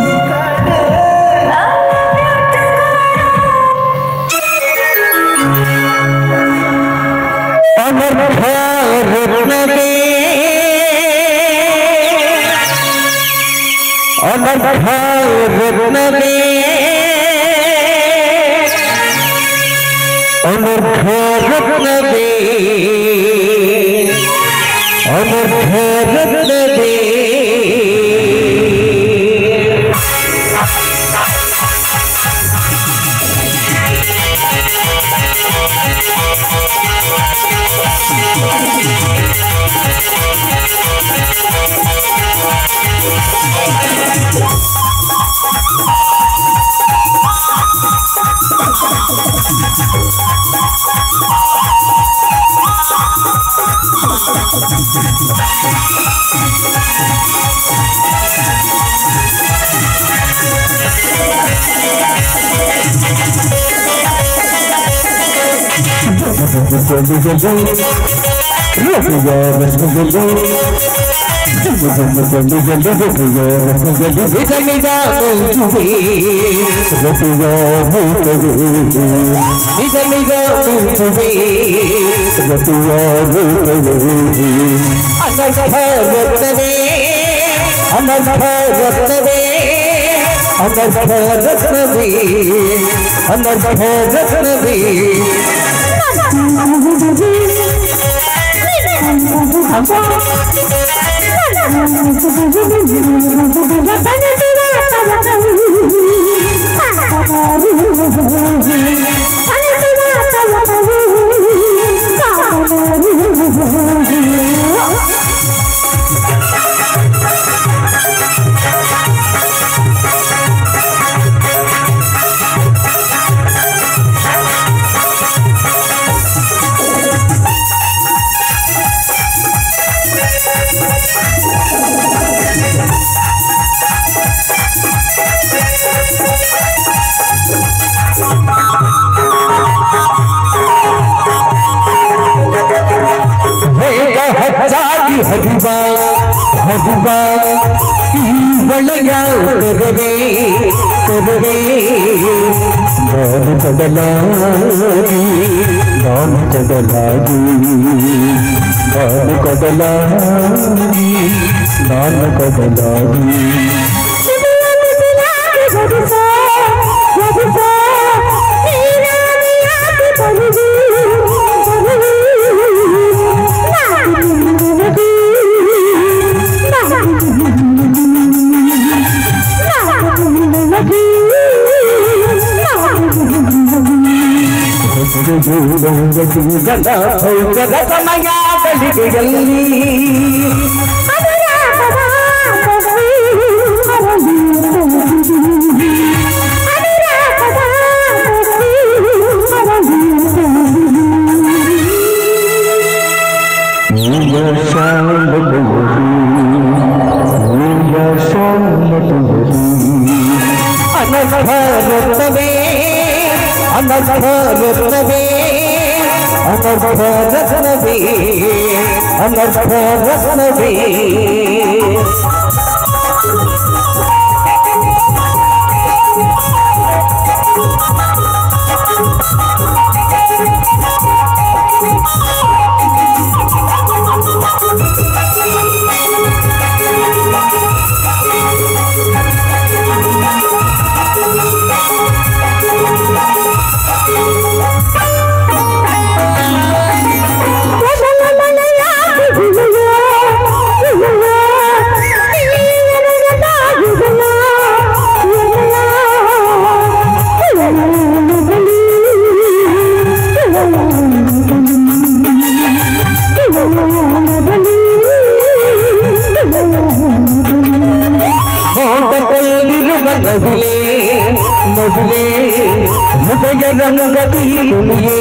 E: ಕುಣಿಯದಿ ಕುಣಿಯೇ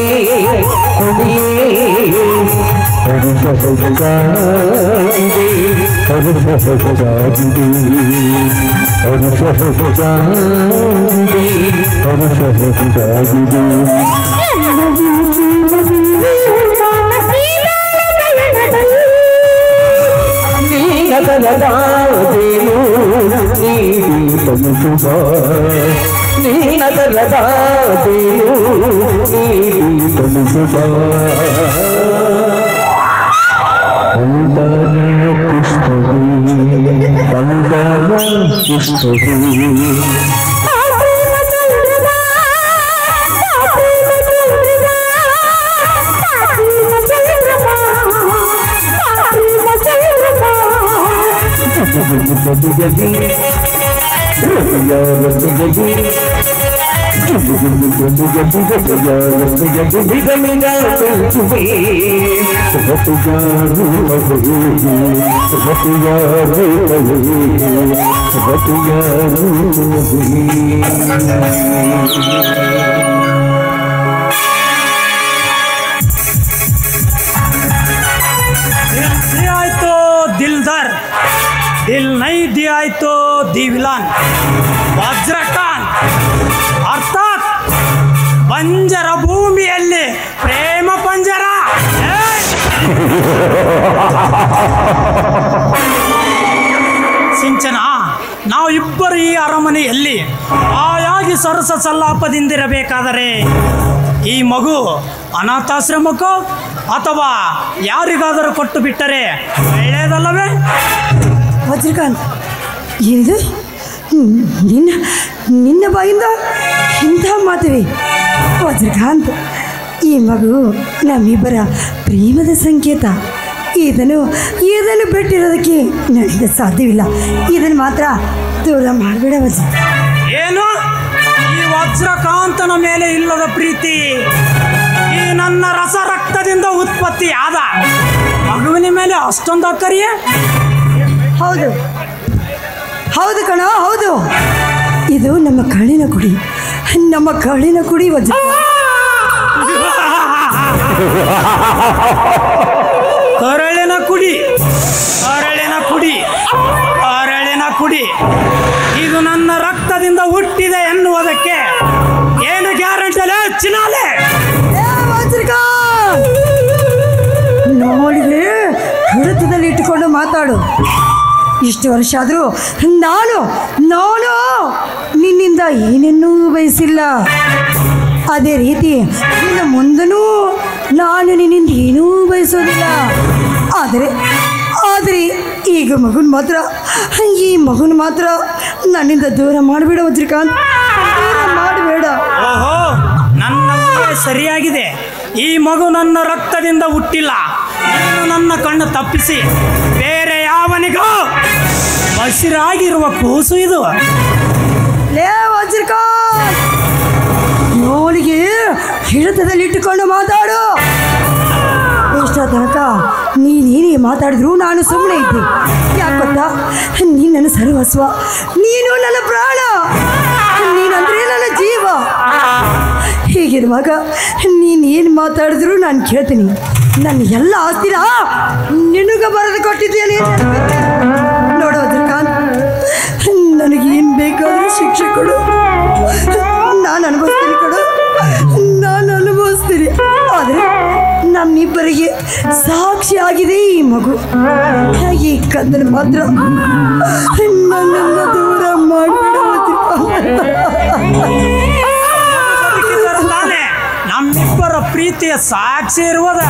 E: ಕುಣಿಯೇ
D: ಆಯ್ತು ದಿಲ್ದಾರ್, ದಿಲ್ ನೈ ದಿ ಆಯ್ತು ದಿವಿಲಾನ್, ವಜ್ರಕಾನ್ ಅರ್ಥಾತ್ ಬಂಜರ ಭೂಮಿಯಲ್ಲಿ ಪ್ರೇಮ ಪಂಜರ. ಸಿಂಚನ, ನಾವು ಇಬ್ಬರು ಈ ಅರಮನೆಯಲ್ಲಿ ಆಯಾಗಿ ಸರಸ ಸಲ್ಲಾಪದಿಂದಿರಬೇಕಾದರೆ ಈ ಮಗು ಅನಾಥಾಶ್ರಮಕ್ಕೋ ಅಥವಾ ಯಾರಿಗಾದರೂ ಕೊಟ್ಟು ಬಿಟ್ಟರೆ ಒಳ್ಳೆಯದಲ್ಲವೇ?
C: ವಜ್ರಕಾಂತ್, ಇದು ನಿನ್ನ ನಿನ್ನ ಬಾಯಿಂದ ಇಂಥ ಮಾತುವೆ? ವಜ್ರಕಾಂತ್, ಈ ಮಗು ನಮ್ಮಿಬ್ಬರ ಪ್ರೇಮದ ಸಂಕೇತ. ಇದನ್ನು ಬಿಟ್ಟಿರೋದಕ್ಕೆ ನನಗೆ ಸಾಧ್ಯವಿಲ್ಲ. ಇದನ್ನು ಮಾತ್ರ ದೂರ ಮಾಡಬೇಡ ವಜ್ರ.
D: ಏನು ಈ ವಜ್ರಕಾಂತನ ಮೇಲೆ ಇಲ್ಲದ ಪ್ರೀತಿ ಈ ನನ್ನ ರಸ ರಕ್ತದಿಂದ ಉತ್ಪತ್ತಿ ಆದ ಮಗುವಿನ ಮೇಲೆ ಅಷ್ಟೊಂದು ಅಕ್ಕರಿಯೇ?
C: ಹೌದು ಹೌದು ಕಣ, ಹೌದು. ಇದು ನಮ್ಮ ಕಳಿನ ಕುಡಿ, ನಮ್ಮ ಕಳಿನ ಕುಡಿ ವಜ್ರ.
D: ಕರಳಿನ ಕುಡಿ, ಕರಳಿನ ಕುಡಿ, ಕರಳಿನ ಕುಡಿ. ಇದು ನನ್ನ ರಕ್ತದಿಂದ ಹುಟ್ಟಿದೆ ಎನ್ನುವುದಕ್ಕೆ ಏನು ಗ್ಯಾರಂಟಿ ಅಲ್ಲ ಚಿನಾಲೆ?
C: ನೋಡಿದ್ರೆ ಹಿಡಿತದಲ್ಲಿ ಇಟ್ಟುಕೊಂಡು ಮಾತಾಡು. ಇಷ್ಟು ವರ್ಷ ಆದರೂ ನಾನು ನಿನ್ನಿಂದ ಏನನ್ನೂ ಬಯಸಿಲ್ಲ. ಅದೇ ರೀತಿ ಇನ್ನು ಮುಂದನೂ ನಾನು ನಿನ್ನಿಂದ ಏನೂ ಬಯಸೋದಿಲ್ಲ. ಆದರೆ ಈಗ ಈ ಮಗುನ ಮಾತ್ರ ನನ್ನಿಂದ ದೂರ ಮಾಡಬೇಡ ವಜ್ರಕಾಂತ್, ದೂರ ಮಾಡಬೇಡ.
D: ಓಹೋ, ನನ್ನ ಊಹೆ ಸರಿಯಾಗಿದೆ. ಈ ಮಗು ನನ್ನ ರಕ್ತದಿಂದ ಹುಟ್ಟಿಲ್ಲ. ನೀನು ನನ್ನ ಕಣ್ಣು ತಪ್ಪಿಸಿ ಬೇರೆ ಯಾವನಿಗೋ ಹಸಿರಾಗಿರುವ ಕೂಸು ಇದು.
C: ಲೇ ವಜ್ರಕಾಂತ್, ನೋಡಿಗೆ ಹಿಡಿತದಲ್ಲಿ ಇಟ್ಟುಕೊಂಡು ಮಾತಾಡು. ಇಷ್ಟ ತನಕ ನೀನೇನೇ ಮಾತಾಡಿದ್ರು ನಾನು ಸುಮ್ಮನೆ ಇದ್ದೆ. ಯಾಕೆ ಗೊತ್ತಾ? ನೀನು ನನ್ನ ಸರ್ವಸ್ವ, ನೀನು ನನ್ನ ಪ್ರಾಣ, ನೀನಂದ್ರೆ ನನ್ನ ಜೀವ. ಹೀಗಿರುವಾಗ ನೀನೇನು ಮಾತಾಡಿದ್ರು ನಾನು ಕೇಳ್ತೀನಿ. ನನ್ನ ಎಲ್ಲ ಆಸ್ತಿನ ನಿನಗೆ ಬರೆದು ಕೊಟ್ಟಿದ್ದೇನೆ. ನೋಡು ವಜ್ರಕಾಂತ್, ನನಗೇನು ಬೇಕಾದರೂ ಶಿಕ್ಷೆ ಕೊಡು, ನಾನು ಅನುಭವಿಸ್ತೀನಿ ಕೊಡು, ನಾನು ಅನುಭವಿಸ್ತೀನಿ. ಆದರೆ ನಮ್ಮಿಬ್ಬರಿಗೆ ಸಾಕ್ಷಿ ಆಗಿದೆ ಈ ಮಗು. ಈ ಕಂದನ ಮಾತ್ರ ನನ್ನನ್ನು ದೂರ ಮಾಡಬೇಡ
D: ತಾನೆ ನಮ್ಮಿಬ್ಬರ ಪ್ರೀತಿಯ ಸಾಕ್ಷಿ ಇರುವುದ.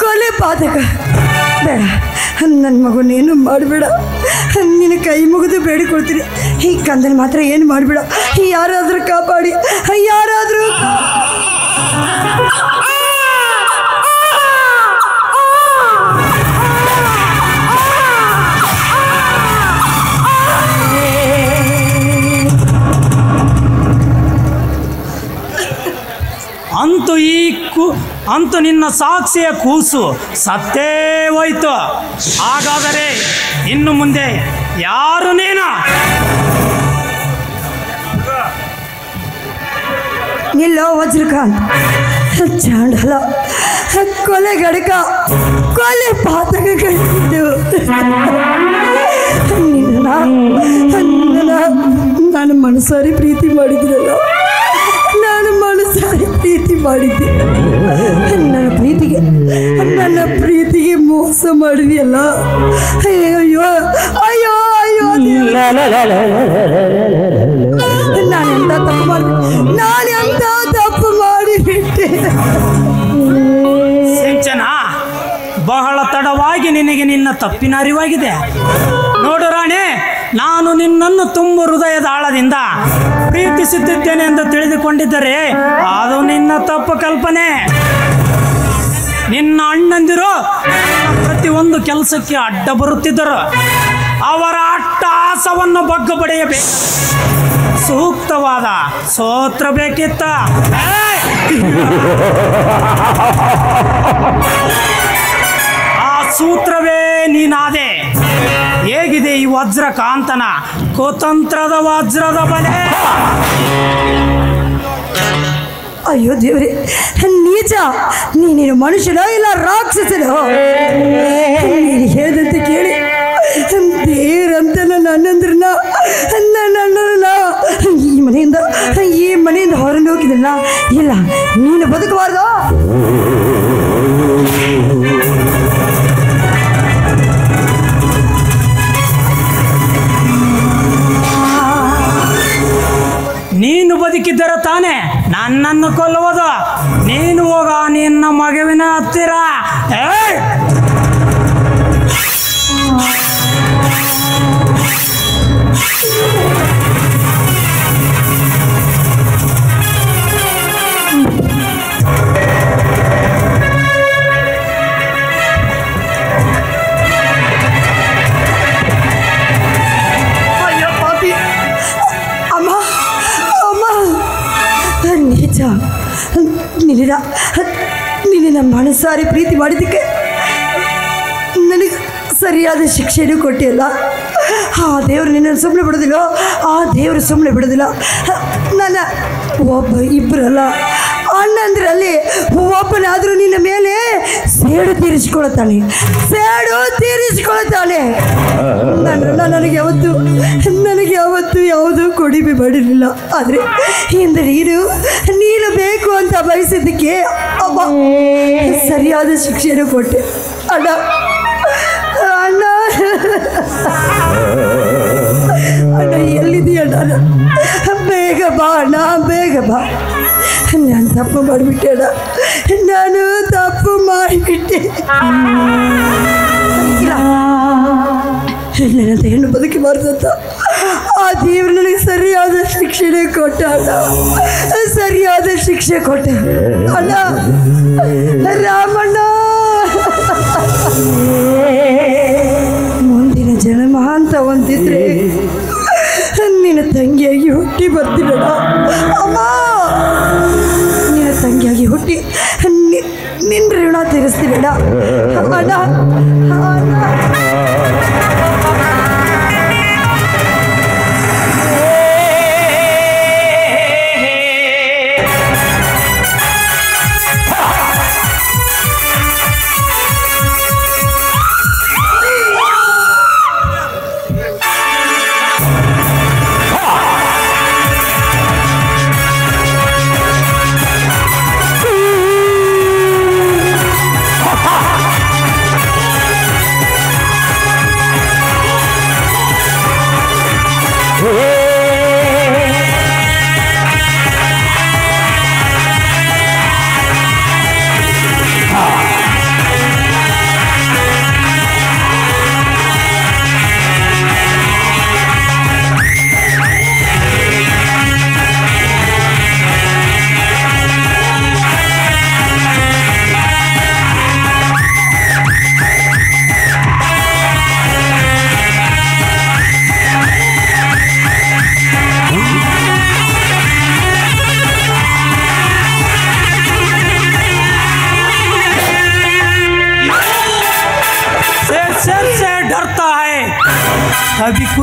C: ಕೊಲೆ ಪಾತಕ ಬೇಡ, ನನ್ನ ಮಗುನೇನು ಮಾಡಬೇಡ. ನಿನ್ನ ಕೈ ಮುಗಿದು ಬೇಡಿಕೊಳ್ತೀನಿ, ಈ ಕಂದನ ಮಾತ್ರ ಏನು ಮಾಡಬೇಡ. ಯಾರಾದರೂ ಕಾಪಾಡಿ, ಯಾರಾದರೂ
D: ಅಂತೂ ನಿನ್ನ ಸಾಕ್ಷಿಯ ಕೂಸು ಸತ್ತೇ ಹೋಯ್ತು. ಹಾಗಾದರೆ ಇನ್ನು ಮುಂದೆ ಯಾರು ನೀನು?
C: ನಿಲ್ಲೋ ವಜ್ರಕಾಂತ್, ಚಾಂಡಲ, ಕೊಲೆ ಗಡಕ, ಕೊಲೆ ಪಾತಕಗಳು ನಾನು ಮನಸಾರಿ ಪ್ರೀತಿ ಮಾಡಿದ್ರಲ್ಲ, ನಾನು ಮನಸಾರಿ ಪ್ರೀತಿ ಮಾಡಿದ್ದೆ. ನನ್ನ ಪ್ರೀತಿಗೆ ಮೋಸ ಮಾಡಿದೆಯಲ್ಲ. ಅಯ್ಯೋ ಅಯ್ಯೋ ಅಯ್ಯೋ, ನಾನೆಂತ ತಪ್ಪು ಮಾಡಿಬಿಟ್ಟೆ.
D: ಸಿಂಚನ, ಬಹಳ ತಡವಾಗಿ ನಿನಗೆ ನಿನ್ನ ತಪ್ಪಿನ ಅರಿವಾಗಿದೆ. ನೋಡು ರಾಣಿ, ನಾನು ನಿನ್ನನ್ನು ತುಂಬ ಹೃದಯದ ಆಳದಿಂದ ಪ್ರೀತಿಸುತ್ತಿದ್ದೇನೆ ಎಂದು ತಿಳಿದುಕೊಂಡಿದ್ದರೆ ಅದು ನಿನ್ನ ತಪ್ಪು ಕಲ್ಪನೆ. ನಿನ್ನ ಅಣ್ಣಂದಿರು ಪ್ರತಿಯೊಂದು ಕೆಲಸಕ್ಕೆ ಅಡ್ಡ ಬರುತ್ತಿದ್ದರು. ಅವರ ಅಟ್ಟಹಾಸವನ್ನು ಬಗ್ಗು ಬಡಿಯಬೇಕು, ಸೂಕ್ತವಾದ ಸೂತ್ರ ಬೇಕಿತ್ತ. ಆ ಸೂತ್ರವೇ ನೀನಾದೆ. ಹೇಗಿದೆ ಈ ವಜ್ರಕಾಂತನ ಕುತಂತ್ರದ ವಜ್ರದ ಬಲೆ?
C: ಅಯ್ಯೋ ದೇವ್ರೆ, ನೀಚ, ನೀನೇನು ಮನುಷ್ಯನೋ ಇಲ್ಲ ರಾಕ್ಷಸನೋ? ನೀನು ಹೇಳಿದಂತೆ ಕೇಳಿ ದೇವ್ರಂತ ನನ್ನ ಅಣ್ಣಂದ್ರನ್ನ ಈ ಮನೆಯಿಂದ ಹೊರಗೆ ಹೋಗಿದ್ರಲ್ಲ. ಇಲ್ಲ, ನೀನು ಬದುಕಬಾರ್ದು.
D: ನೀನು ಬದುಕಿದ್ದರೆ ತಾನೇ ನನ್ನನ್ನು ಕೊಲ್ಲುವುದು. ನೀನು ಹೋಗ ನಿನ್ನ ಮಗುವಿನ ಹತ್ತಿರ.
C: ನಿನ್ನ ಮನಸಾರಿ ಪ್ರೀತಿ ಮಾಡಿದ್ದಕ್ಕೆ ನನಗೆ ಸರಿಯಾದ ಶಿಕ್ಷೆನೂ ಕೊಟ್ಟಿಲ್ಲ. ಆ ದೇವರು ನಿನ್ನನ್ನು ಸುಮ್ಮನೆ ಬಿಡೋದಿಲ್ಲ. ಆ ದೇವರು ಸುಮ್ಮನೆ ಬಿಡೋದಿಲ್ಲ. ನನ್ನ ಇಬ್ಬರಲ್ಲ, ಅಣ್ಣಂದ್ರಲ್ಲಿ ಒಬ್ಬನಾದರೂ ನಿನ್ನ ಮೇಲೆ ಸೇಡು ತೀರಿಸಿಕೊಳ್ತಾನೆ. ನನಗೆ ಯಾವತ್ತು ಯಾವುದೂ ಕೊಡಿಬಿ ಮಾಡಿರಲಿಲ್ಲ. ಆದರೆ ಹಿಂದೆ ನೀನು ಬೇಕು ಅಂತ ಬಯಸಿದ್ದಕ್ಕೆ ಅಮ್ಮ ಸರಿಯಾದ ಶಿಕ್ಷೆಯನ್ನು ಕೊಟ್ಟೆ. ಅಣ್ಣ ಅಣ್ಣ ಅಣ್ಣ, ಎಲ್ಲಿದೆಯಣ್ಣ? ಬೇಗ ಬಾ ಅಣ್ಣ, ಬೇಗ ಬಾ. ನಾನು ತಪ್ಪು ಮಾಡಿಬಿಟ್ಟೆ ಅಣ್ಣ, ನಾನು ತಪ್ಪು ಮಾಡಿಬಿಟ್ಟೆ. ನನ್ನಂತ ಹೆಣ್ಣು ಬದುಕಬಾರ್ದಂತ ಆ ದೇವರು ನನಗೆ ಸರಿಯಾದ ಶಿಕ್ಷೆನೇ ಕೊಟ್ಟ ಅಣ್ಣ, ಸರಿಯಾದ ಶಿಕ್ಷೆ ಕೊಟ್ಟ ಅಣ್ಣ. ರಾಮಣ್ಣ, ಮುಂದಿನ ಜನ್ಮ ಅಂತ ಒಂದಿದ್ರೆ ನಿನ್ನ ತಂಗಿಯಾಗಿ ಹುಟ್ಟಿ ಬರ್ತೀನಣ್ಣ. ಅಮ್ಮ, ನಿನ್ನ ತಂಗಿಯಾಗಿ ಹುಟ್ಟಿ ನಿನ್ನ ಋಣ ತೀರಿಸ್ತೀನಣ್ಣ. ಅಣ್ಣ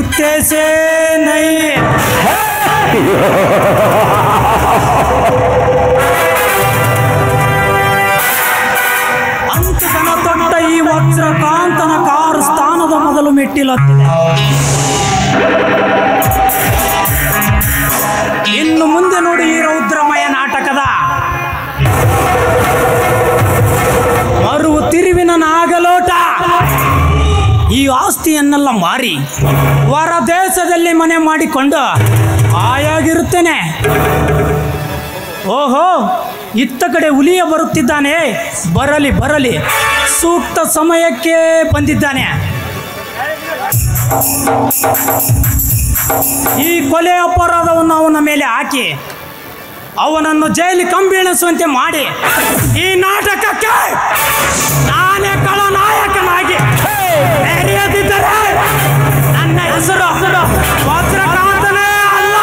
D: कुत्ते से नहीं। ಅಂತಕನ ತೊಟ್ಟ ಈ ವಜ್ರಕಾಂತನ ಕಾರು ಸ್ಥಾನದ ಮೊದಲು ಮೆಟ್ಟಿಲತ್ತಿದೆ. ಇನ್ನು ಮುಂದೆ ನೋಡಿ ಈ ರೌದ್ರಮಯ ನಾಟಕದ ಮರು ತಿರುವಿನ ನಾಗಲೋಟ. ಈ ಆಸ್ತಿಯನ್ನೆಲ್ಲ ಮಾರಿ ಹೊರ ದೇಶದಲ್ಲಿ ಮನೆ ಮಾಡಿಕೊಂಡು ಆಯಾಗಿರುತ್ತೇನೆ. ಓಹೋ, ಇತ್ತ ಕಡೆ ಹುಲಿಯ ಬರುತ್ತಿದ್ದಾನೆ. ಬರಲಿ ಬರಲಿ, ಸೂಕ್ತ ಸಮಯಕ್ಕೆ ಬಂದಿದ್ದಾನೆ. ಈ ಕೊಲೆ ಅಪರಾಧವನ್ನು ಅವನ ಮೇಲೆ ಹಾಕಿ ಅವನನ್ನು ಜೈಲಿ ಕಂಬೀಳಿಸುವಂತೆ ಮಾಡಿ ಈ ನಾಟಕಕ್ಕೆ ನಾನೇ ಖಳನಾಯಕನಾಗಿ ಮೆರೆಯದಿದ್ದರೆ ನನ್ನ ಹೆಸರು ವಜ್ರಕಾಂತನೇ ಅಲ್ಲ.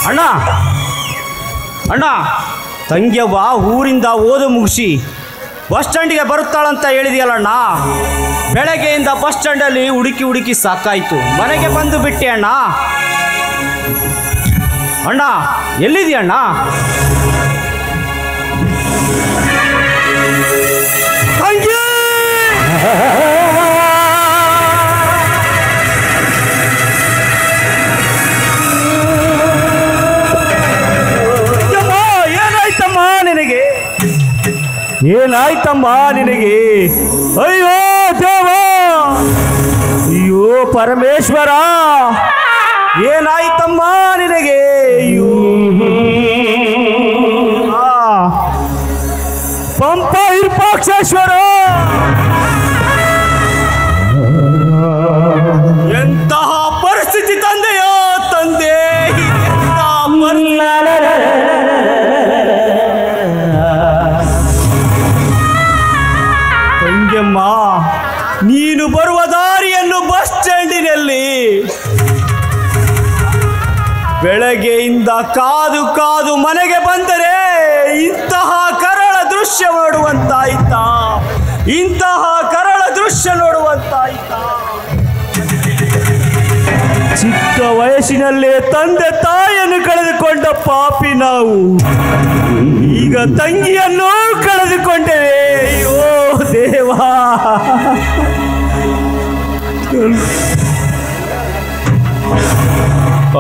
F: ಅಣ್ಣ ಅಣ್ಣ, ತಂಗ್ಯವ್ವ ಊರಿಂದ ಓದು ಮುಗಿಸಿ ಬಸ್ ಸ್ಟ್ಯಾಂಡಿಗೆ ಬರುತ್ತಾಳಂತ ಹೇಳಿದೆಯಲ್ಲಣ್ಣ. ಬೆಳಗ್ಗೆಯಿಂದ ಬಸ್ ಸ್ಟ್ಯಾಂಡಲ್ಲಿ ಹುಡುಕಿ ಸಾಕಾಯಿತು. ಮನೆಗೆ ಬಂದು ಬಿಟ್ಟೆ ಅಣ್ಣ. ಅಣ್ಣ ಎಲ್ಲಿದೆಯಣ್ಣ? ತಂಗಿ ಏನಾಯ್ತಮ್ಮ ನಿನಗೆ? ಅಯ್ಯೋ ದೇವ, ಅಯ್ಯೋ ಪರಮೇಶ್ವರ, ಏನಾಯ್ತಮ್ಮ ನಿನಗೆ? ಅಯ್ಯೋ ಪಂಪ ವಿರೂಪಾಕ್ಷೇಶ್ವರ, ಎಂತಹ ಪರಿಸ್ಥಿತಿ ತಂದೆಯೋ ತಂದೆ, ತಂಗೆಮ್ಮ, ನೀನು ಬರುವ ದಾರಿಯನ್ನು ಬಸ್ ಸ್ಟ್ಯಾಂಡಿನಲ್ಲಿ ಬೆಳಗ್ಗೆಯಿಂದ ಕಾದು ಕಾದು ಮನೆಗೆ ಬಂದರೆ ಇಂತಹ ಕರಳ ದೃಶ್ಯ ನೋಡುವಂತಾಯ್ತಾ? ಇಂತಹ ಕರಳ ದೃಶ್ಯ ನೋಡುವಂತಾಯ್ತಾ? ಚಿಕ್ಕ ವಯಸ್ಸಿನಲ್ಲೇ ತಂದೆ ತಾಯಿಯನ್ನು ಕಳೆದುಕೊಂಡ ಪಾಪಿ ನಾವು ಈಗ ತಂಗಿಯನ್ನು ಕಳೆದುಕೊಂಡೇವೆ. ಅಯ್ಯೋ ದೇವಾ,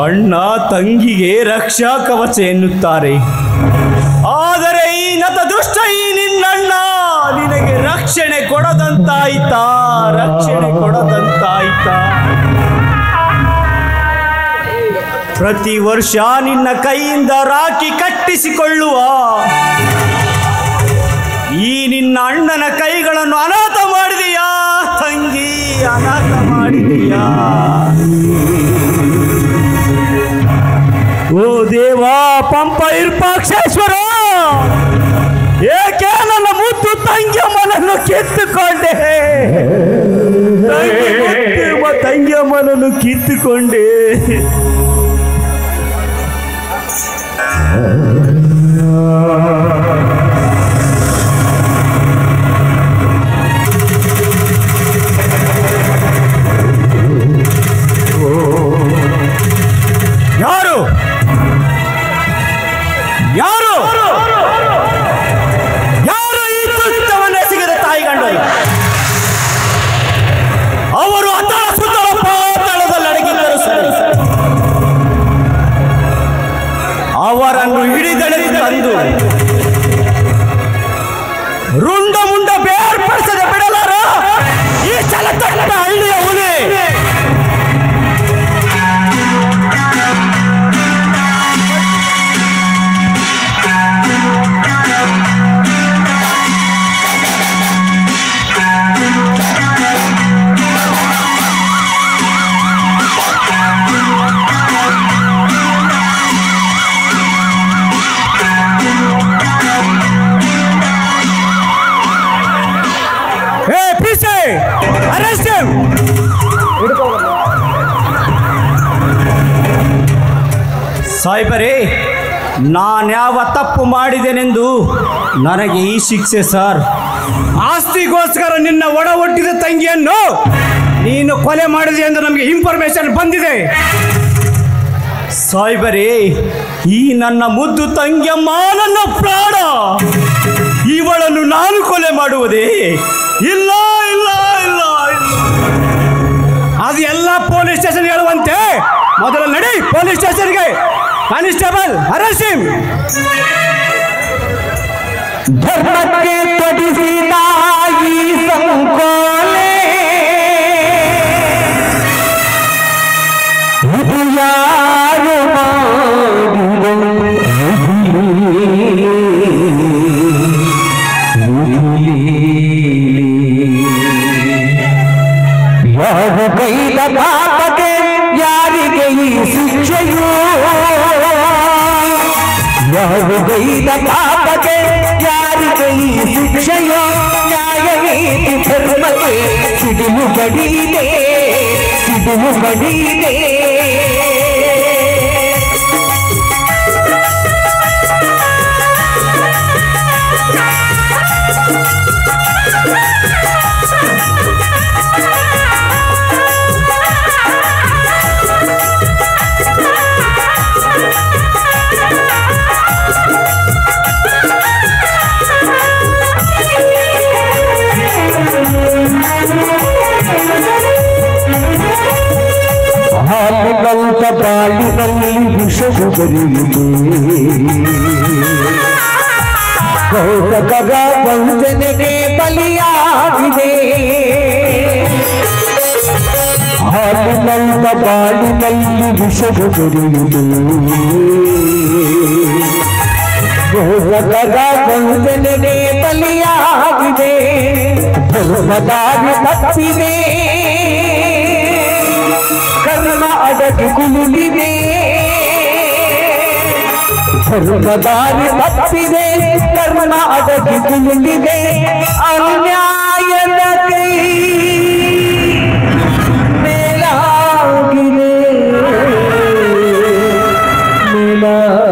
F: ಅಣ್ಣ ತಂಗಿಗೆ ರಕ್ಷಾ ಕವಚ ಎನ್ನುತ್ತಾರೆ. ಆದರೆ ಈ ನತದೃಷ್ಟ ಈ ನಿನ್ನಣ್ಣ ನಿನಗೆ ರಕ್ಷಣೆ ಕೊಡದಂತಾಯ್ತಾ? ರಕ್ಷಣೆ ಕೊಡದಂತಾಯ್ತಾ? ಪ್ರತಿ ವರ್ಷ ನಿನ್ನ ಕೈಯಿಂದ ರಾಖಿ ಕಟ್ಟಿಸಿಕೊಳ್ಳುವ ಈ ನಿನ್ನ ಅಣ್ಣನ ಕೈಗಳನ್ನು ಅನಾಥ ಮಾಡಿದೆಯಾ ತಂಗಿ? ಅನಾಥ ಮಾಡಿದೆಯಾ? ಓ ದೇವಾ, ಪಂಪ ವಿರೂಪಾಕ್ಷೇಶ್ವರ, ಏಕೆ ನನ್ನ ಮುದ್ದು ತಂಗಿಯಮ್ಮನನ್ನು ಕಿತ್ತುಕೊಂಡೆ? ತಂಗಿಯಮ್ಮನನ್ನು ಕಿತ್ತುಕೊಂಡೆ. ಯಾರು ಯಾರು ಯಾರು ಈ ತುತ್ತವನ್ನೇ ಸಿಗದ ತಾಯಿ ಗಂಡರು? ಅವರು ಅತಳ ಸುತ್ತಲ ಪಾತಾಳದಲ್ಲಿ ಅಡಗಿದ್ದರು ಸರಿ. ಅವರನ್ನು ಹಿಡಿದೆಳೆದು ತಂದು ಸಾಹೇಬರೇ, ನಾನ್ಯಾವ ತಪ್ಪು ಮಾಡಿದೆನೆಂದು ನನಗೆ ಈ ಶಿಕ್ಷೆ ಸರ್.
D: ಆಸ್ತಿಗೋಸ್ಕರ ನಿನ್ನ ಒಡ ಹುಟ್ಟಿದ ತಂಗಿಯನ್ನು ನೀನು ಕೊಲೆ ಮಾಡಿದೆ ಎಂದು ನಮಗೆ ಇನ್ಫಾರ್ಮೇಶನ್ ಬಂದಿದೆ.
F: ಸಾಹೇಬರೇ, ಈ ನನ್ನ ಮುದ್ದು ತಂಗಿಯಮ್ಮ ನನ್ನ ಪ್ರಾಣ, ಇವಳನ್ನು ನಾನು ಕೊಲೆ ಮಾಡುವುದೇ? ಇಲ್ಲ ಇಲ್ಲ ಇಲ್ಲ ಇಲ್ಲ.
D: ಅದು ಎಲ್ಲ ಪೊಲೀಸ್ ಸ್ಟೇಷನ್ ಹೇಳುವಂತೆ. ಮೊದಲು ನಡಿ ಪೊಲೀಸ್ ಸ್ಟೇಷನ್ಗೆ. ಕಾನಿಸ್ಟೇಬಲ್ ಹರಸಿಂ.
E: ಧರ್ಮಕ್ಕೆ ತೊಡಿಸಿದ ಈ ಸಂಕೋಲೆ ಇದು ಯಾರು ಯಾವ ಕೈಲ ಪಾಪಕ್ಕೆ ಯಾರಿಗೆ ಈ ಶಿಕ್ಷೆಯು? ಯಾವ ಕೈಲ ಪಾಪಕ್ಕೆ ಯಾರಿಗೆ ಈ ಶಿಕ್ಷೆಯೋ? ನ್ಯಾಯ ನೀತಿ ಧರ್ಮಕ್ಕೆ ಸಿಡಿಲು ಬಡಿದೆ, ಸಿಡಿಲು ಬಡಿದೆ. ಹಾಲಿನಂತ ಬಾಳಿನಲ್ಲಿ ವಿಷವು ಬರೆಯುತ್ತೆ, ಕೌತಕದ ವಂಚನೆಗೆ ಬಲಿಯಾಗಿದೆ. ಹಾಲಿನಂತ ಬಾಳಿನಲ್ಲಿ ವಿಷವು ಬರೆಯುತ್ತೆ, ಕೌತಕದ ವಂಚನೆಗೆ ಬಲಿಯಾಗಿದೆ. ಧರ್ಮದಾರಿ ತಪ್ಪಿದೆ, ಕರ್ಮ ಅಡಗಿ ಕುಲುಲಿದೆ. ಧರ್ಮದಾರಿ ತಪ್ಪಿದೆ, ಕರ್ಮ ಅಡಗಿ ಕುಲುಲಿದೆ. ಅನ್ಯಾಯದ ಕೈ ಮೇಲಾಗಿದೆ, ಮೇಲಾಗಿದೆ.